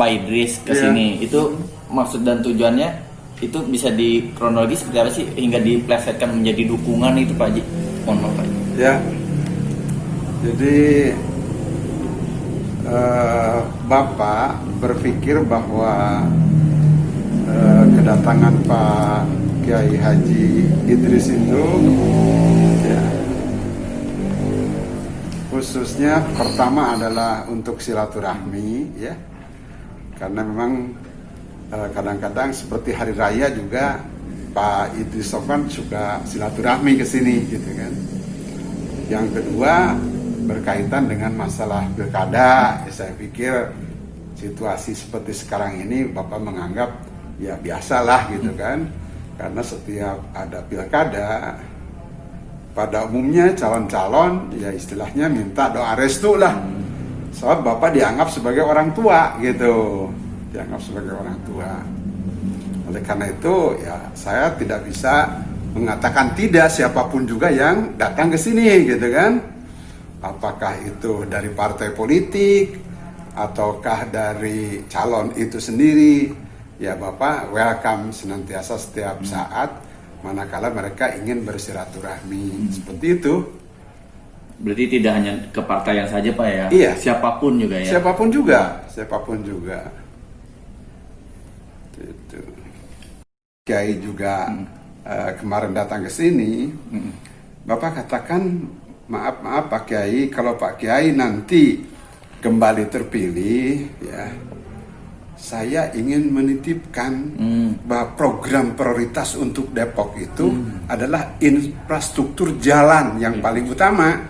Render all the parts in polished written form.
Pak Idris ke sini. Itu maksud dan tujuannya itu bisa di kronologis seperti apa sih hingga diplesetkan menjadi dukungan itu Pak Haji? Mohon maaf Pak. Ya. Jadi Bapak berpikir bahwa kedatangan Pak Kiai Haji Idris itu ya, khususnya pertama adalah untuk silaturahmi ya, karena memang kadang-kadang seperti hari raya juga Pak Idris Sofwan suka silaturahmi ke sini gitu kan. Yang kedua berkaitan dengan masalah pilkada, ya, saya pikir situasi seperti sekarang ini Bapak menganggap ya biasalah gitu kan, karena setiap ada pilkada pada umumnya calon-calon ya istilahnya minta doa restu lah, sebab Bapak dianggap sebagai orang tua gitu, dianggap sebagai orang tua. Oleh karena itu ya saya tidak bisa mengatakan tidak siapapun juga yang datang ke sini gitu kan. Apakah itu dari partai politik ataukah dari calon itu sendiri, ya Bapak welcome senantiasa setiap saat manakala mereka ingin bersilaturahmi seperti itu. Berarti tidak hanya ke partai yang saja Pak ya? Iya. Siapapun juga ya? Siapapun juga, siapapun juga. Gitu. Kiai juga kemarin datang ke sini, Bapak katakan maaf Pak Kiai, kalau Pak Kiai nanti kembali terpilih ya, saya ingin menitipkan bahwa program prioritas untuk Depok itu adalah infrastruktur jalan yang paling utama,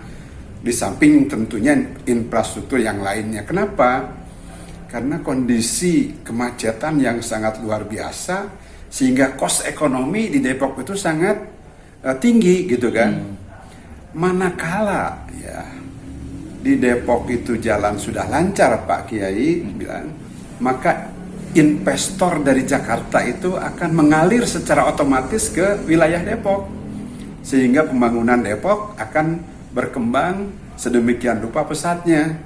di samping tentunya infrastruktur yang lainnya. Kenapa? Karena kondisi kemacetan yang sangat luar biasa, sehingga cost ekonomi di Depok itu sangat tinggi gitu kan. Manakala ya di Depok itu jalan sudah lancar Pak Kiai bilang, maka investor dari Jakarta itu akan mengalir secara otomatis ke wilayah Depok, sehingga pembangunan Depok akan berkembang sedemikian rupa pesatnya,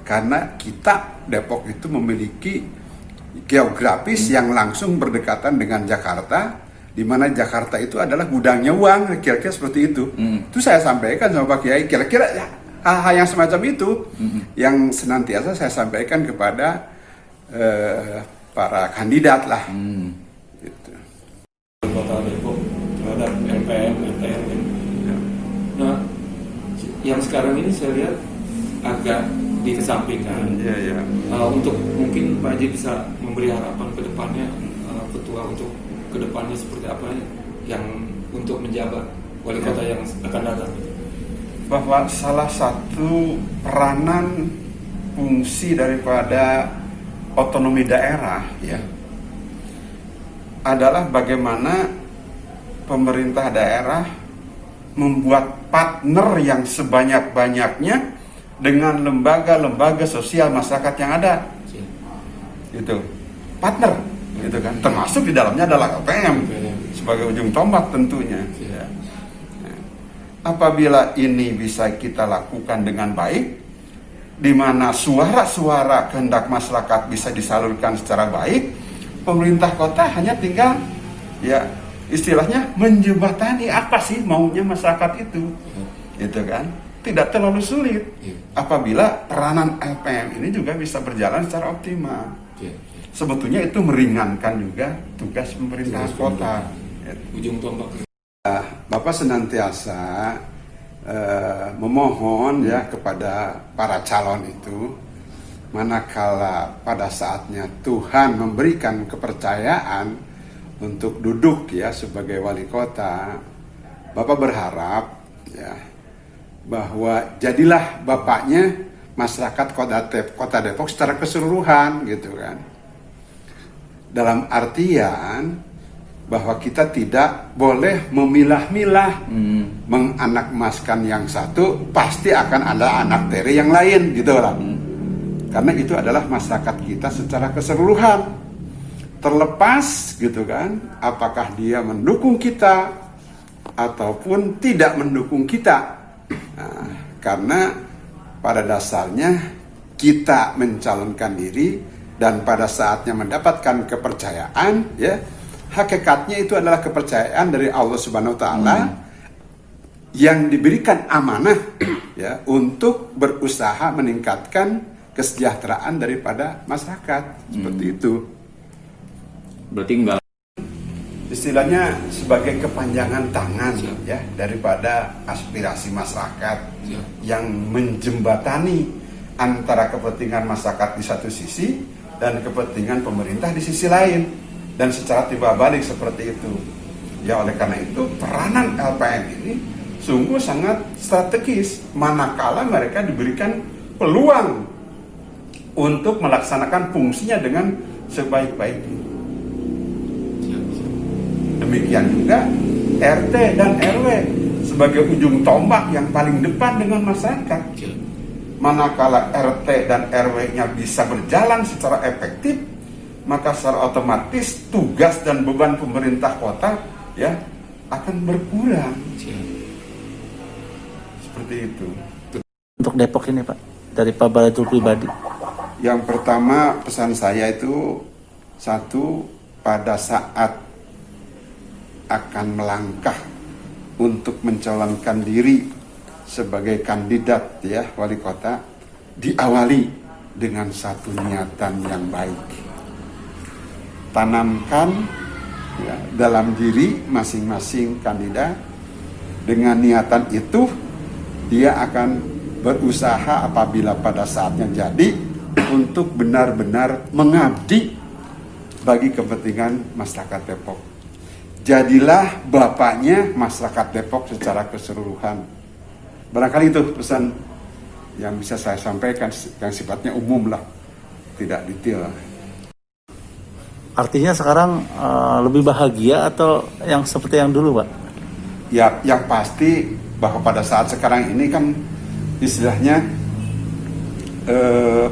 karena kita Depok itu memiliki geografis yang langsung berdekatan dengan Jakarta, di mana Jakarta itu adalah gudangnya uang, kira-kira seperti itu. Itu saya sampaikan sama Pak Kiai, kira-kira hal-hal yang semacam itu yang senantiasa saya sampaikan kepada para kandidat lah. Gitu. Kota Depok terhadap LPM, MTR. Nah, yang sekarang ini saya lihat agak dikesampingkan. Untuk mungkin Pak Haji bisa memberi harapan ke depannya, ketua untuk kedepannya seperti apa yang untuk menjabat wali kota yang akan datang. Bahwa salah satu peranan fungsi daripada otonomi daerah ya adalah bagaimana pemerintah daerah membuat partner yang sebanyak-banyaknya dengan lembaga-lembaga sosial masyarakat yang ada. Gitu. Partner gitu kan, termasuk di dalamnya adalah LPM sebagai ujung tombak tentunya. Nah, apabila ini bisa kita lakukan dengan baik, di mana suara-suara kehendak masyarakat bisa disalurkan secara baik, pemerintah kota hanya tinggal ya istilahnya menjembatani apa sih maunya masyarakat itu, gitu kan? Tidak terlalu sulit apabila peranan LPM ini juga bisa berjalan secara optimal. Sebetulnya itu meringankan juga tugas pemerintah kota. Ujung tombak. Bapak senantiasa memohon ya kepada para calon itu, manakala pada saatnya Tuhan memberikan kepercayaan untuk duduk ya sebagai wali kota, Bapak berharap ya bahwa jadilah bapaknya masyarakat kota Depok secara keseluruhan gitu kan. Dalam artian bahwa kita tidak boleh memilah-milah, menganakmaskan yang satu pasti akan ada anak tiri yang lain gitu lah. Karena itu adalah masyarakat kita secara keseluruhan, terlepas gitu kan, apakah dia mendukung kita ataupun tidak mendukung kita. Nah, karena pada dasarnya kita mencalonkan diri dan pada saatnya mendapatkan kepercayaan, ya, hakikatnya itu adalah kepercayaan dari Allah Subhanahu wa taala yang diberikan amanah ya untuk berusaha meningkatkan kesejahteraan daripada masyarakat. Seperti itu. Berarti enggak. Istilahnya sebagai kepanjangan tangan ya daripada aspirasi masyarakat yang menjembatani antara kepentingan masyarakat di satu sisi dan kepentingan pemerintah di sisi lain, dan secara timbal balik seperti itu. Ya, oleh karena itu peranan LPM ini sungguh sangat strategis manakala mereka diberikan peluang untuk melaksanakan fungsinya dengan sebaik-baiknya. Demikian juga RT dan RW sebagai ujung tombak yang paling depan dengan masyarakat. Manakala RT dan RW-nya bisa berjalan secara efektif, maka secara otomatis tugas dan beban pemerintah kota ya akan berkurang. Seperti itu. Untuk Depok ini Pak, dari Pak Baladul pribadi. Yang pertama pesan saya itu, satu, pada saat akan melangkah untuk mencalonkan diri sebagai kandidat ya wali kota, diawali dengan satu niatan yang baik. Tanamkan ya, dalam diri masing-masing kandidat, dengan niatan itu dia akan berusaha apabila pada saatnya jadi untuk benar-benar mengabdi bagi kepentingan masyarakat Depok. Jadilah bapaknya masyarakat Depok secara keseluruhan. Barangkali itu pesan yang bisa saya sampaikan, yang sifatnya umum lah, tidak detail. Artinya sekarang lebih bahagia atau yang seperti yang dulu Pak? Ya, yang pasti bahwa pada saat sekarang ini kan istilahnya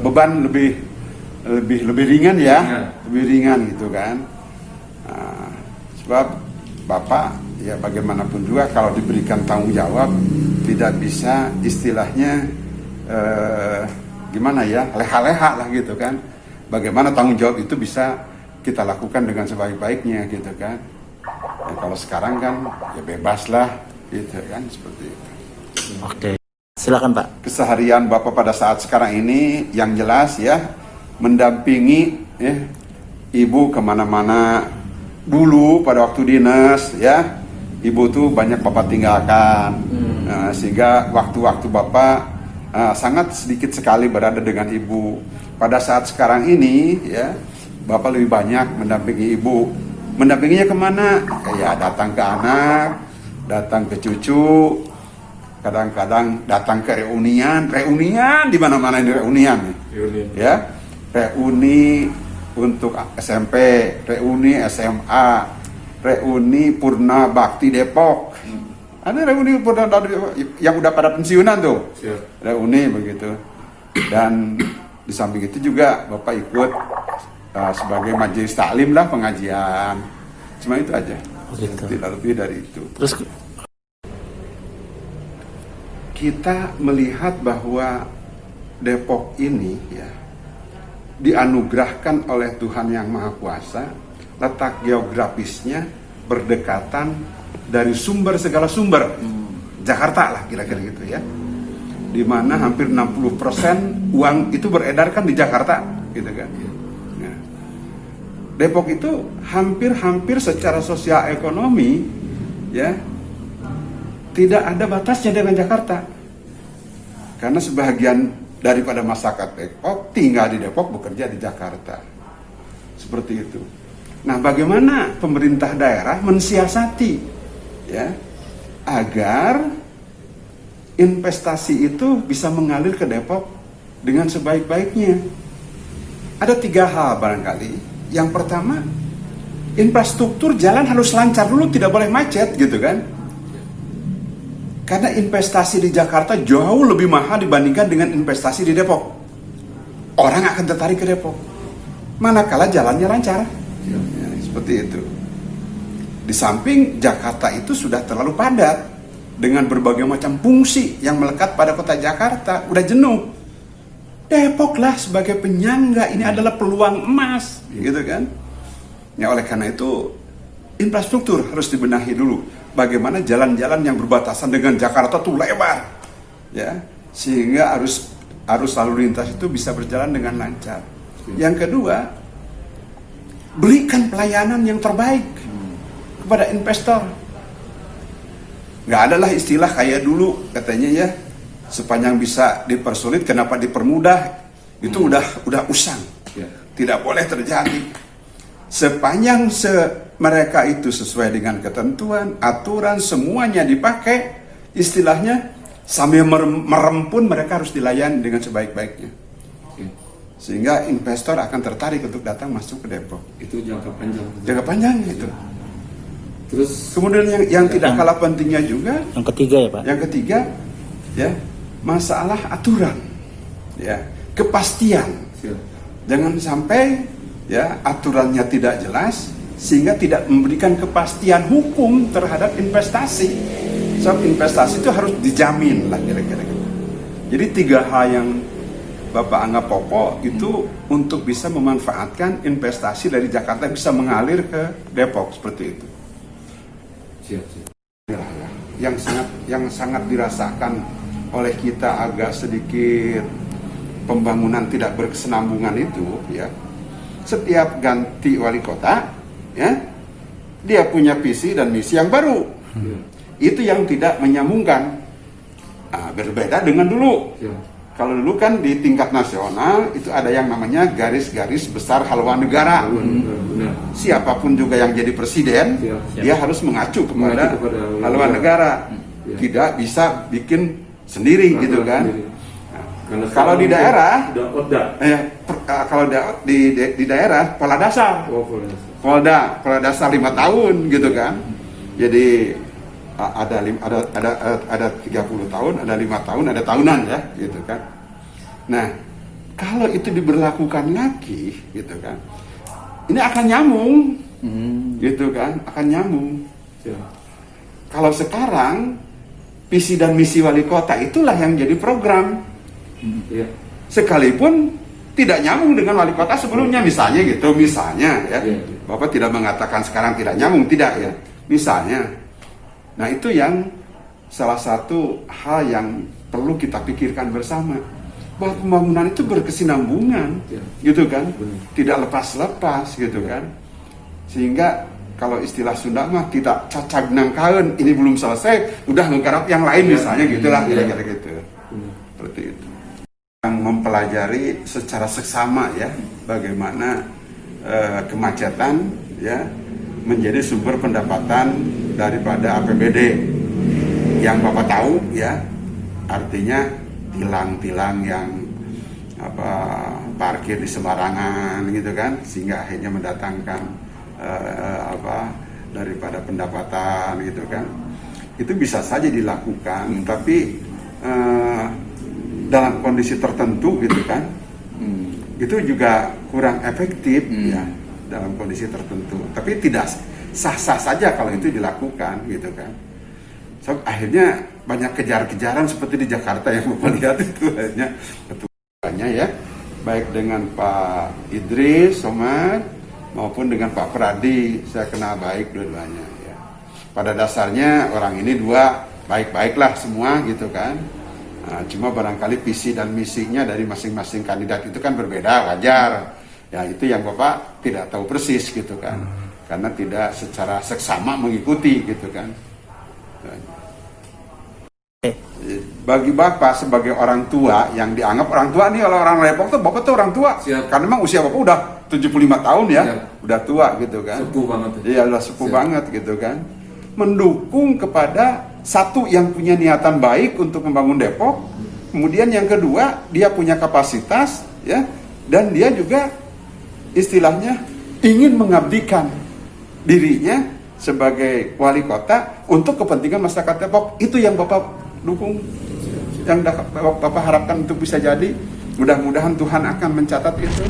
beban lebih ringan ya, lebih ringan gitu kan. Sebab Bapak ya bagaimanapun juga kalau diberikan tanggung jawab tidak bisa istilahnya gimana ya, leha-leha lah gitu kan. Bagaimana tanggung jawab itu bisa kita lakukan dengan sebaik-baiknya gitu kan. Ya, kalau sekarang kan ya bebas lah gitu kan, seperti itu. Oke, silakan Pak. Keseharian Bapak pada saat sekarang ini yang jelas ya mendampingi ya Ibu kemana-mana. Dulu pada waktu dinas ya Ibu tuh banyak Bapak tinggalkan, sehingga waktu-waktu Bapak sangat sedikit sekali berada dengan Ibu. Pada saat sekarang ini ya Bapak lebih banyak mendampingi Ibu. Mendampinginya kemana? Ya datang ke anak, datang ke cucu, kadang-kadang datang ke reunian di mana-mana ini reunian. Ya, reuni untuk SMP, reuni SMA, reuni Purna Bakti Depok. Ada reuni Purna Bakti yang udah pada pensiunan tuh. Reuni begitu. Dan di samping itu juga Bapak ikut sebagai majelis taklim lah, pengajian. Cuma itu aja. Gitu. Tidak lebih dari itu. Terus Kita melihat bahwa Depok ini ya dianugerahkan oleh Tuhan Yang Maha Kuasa, letak geografisnya berdekatan dari sumber segala sumber. Jakarta lah kira-kira gitu ya. Di mana hampir 60% uang itu beredar kan di Jakarta gitu kan. Nah, Depok itu hampir secara sosial ekonomi ya tidak ada batasnya dengan Jakarta. Karena sebagian daripada masyarakat Depok tinggal di Depok, bekerja di Jakarta. Seperti itu. Nah, bagaimana pemerintah daerah mensiasati ya agar investasi itu bisa mengalir ke Depok dengan sebaik-baiknya? Ada 3 hal barangkali. Yang pertama, infrastruktur jalan harus lancar dulu, tidak boleh macet gitu kan. Karena investasi di Jakarta jauh lebih mahal dibandingkan dengan investasi di Depok. Orang akan tertarik ke Depok manakala jalannya lancar. Ya, seperti itu. Di samping Jakarta itu sudah terlalu padat dengan berbagai macam fungsi yang melekat pada kota Jakarta, udah jenuh. Depoklah sebagai penyangga, ini adalah peluang emas, gitu kan? Ya oleh karena itu infrastruktur harus dibenahi dulu. Bagaimana jalan-jalan yang berbatasan dengan Jakarta tuh lebar, ya, sehingga arus lalu lintas itu bisa berjalan dengan lancar. Yang kedua, berikan pelayanan yang terbaik kepada investor. Nggak adalah istilah kayak dulu katanya ya, sepanjang bisa dipersulit kenapa dipermudah, itu udah usang. Tidak boleh terjadi. Sepanjang mereka itu sesuai dengan ketentuan, aturan, semuanya dipakai, istilahnya sambil merem pun mereka harus dilayani dengan sebaik-baiknya. Sehingga investor akan tertarik untuk datang masuk ke Depok. Itu jangka panjang. Jangka panjang itu. Terus Kemudian yang tidak kalah pentingnya juga, Yang ketiga ya Pak? yang ketiga, ya, masalah aturan, ya, kepastian. siap. Jangan sampai ya aturannya tidak jelas sehingga tidak memberikan kepastian hukum terhadap investasi. Sebab investasi itu harus dijamin lah kira-kira. Jadi 3 hal yang Bapak anggap pokok itu untuk bisa memanfaatkan investasi dari Jakarta bisa mengalir ke Depok seperti itu. Siap. Yang sangat dirasakan oleh kita agak sedikit pembangunan tidak berkesinambungan itu ya. Setiap ganti wali kota ya, dia punya visi dan misi yang baru. Itu yang tidak menyambungkan. Berbeda dengan dulu. Kalau dulu kan di tingkat nasional itu ada yang namanya garis-garis besar haluan negara. Siapapun juga yang jadi presiden, dia harus mengacu kepada haluan negara. Tidak bisa bikin sendiri gitu kan. Kalau di daerah, kalau di daerah pola dasar, polda dasar 5 tahun gitu kan. Jadi ada 30 tahun, ada 5 tahun, ada tahunan ya, gitu kan. Nah, kalau itu diberlakukan lagi, gitu kan, ini akan nyambung, gitu kan, akan nyambung. Kalau sekarang visi dan misi wali kota itulah yang jadi program. Sekalipun tidak nyambung dengan wali kota sebelumnya, misalnya gitu, misalnya ya, Bapak tidak mengatakan sekarang tidak nyambung, tidak ya, misalnya. Nah itu yang salah satu hal yang perlu kita pikirkan bersama, bahwa pembangunan itu berkesinambungan, gitu kan, tidak lepas-lepas, gitu kan, sehingga kalau istilah Sunda mah tidak cacag nangkaen, ini belum selesai, udah menggarap yang lain misalnya, gitulah kira-kira gitu, seperti itu. Yang mempelajari secara seksama ya bagaimana kemacetan ya menjadi sumber pendapatan daripada APBD. Yang Bapak tahu ya, artinya tilang-tilang yang parkir di sembarangan gitu kan, sehingga akhirnya mendatangkan daripada pendapatan gitu kan. Itu bisa saja dilakukan, tapi dalam kondisi tertentu gitu kan, itu juga kurang efektif ya dalam kondisi tertentu. Tapi tidak sah-sah saja kalau itu dilakukan gitu kan. So, akhirnya banyak kejar-kejaran seperti di Jakarta yang Bapak lihat itu akhirnya ketuanya ya, baik dengan Pak Idris Somad maupun dengan Pak Pradi, saya kenal baik dua-duanya ya. Pada dasarnya orang ini dua baik-baiklah semua gitu kan. Nah, cuma barangkali visi dan misinya dari masing-masing kandidat itu kan berbeda, wajar. Ya itu yang Bapak tidak tahu persis gitu kan, karena tidak secara seksama mengikuti gitu kan. Bagi Bapak sebagai orang tua yang dianggap orang tua nih, oleh orang Depok tuh Bapak tuh orang tua. Siap. Karena memang usia Bapak udah 75 tahun ya. Siap. Udah tua gitu kan. Sepuh banget. Iya, udah sepuh banget gitu kan. Mendukung kepada satu yang punya niatan baik untuk membangun Depok, kemudian yang kedua dia punya kapasitas ya, dan dia juga istilahnya ingin mengabdikan dirinya sebagai wali kota untuk kepentingan masyarakat Depok. Itu yang Bapak dukung, yang Bapak harapkan untuk bisa jadi. Mudah-mudahan Tuhan akan mencatat itu.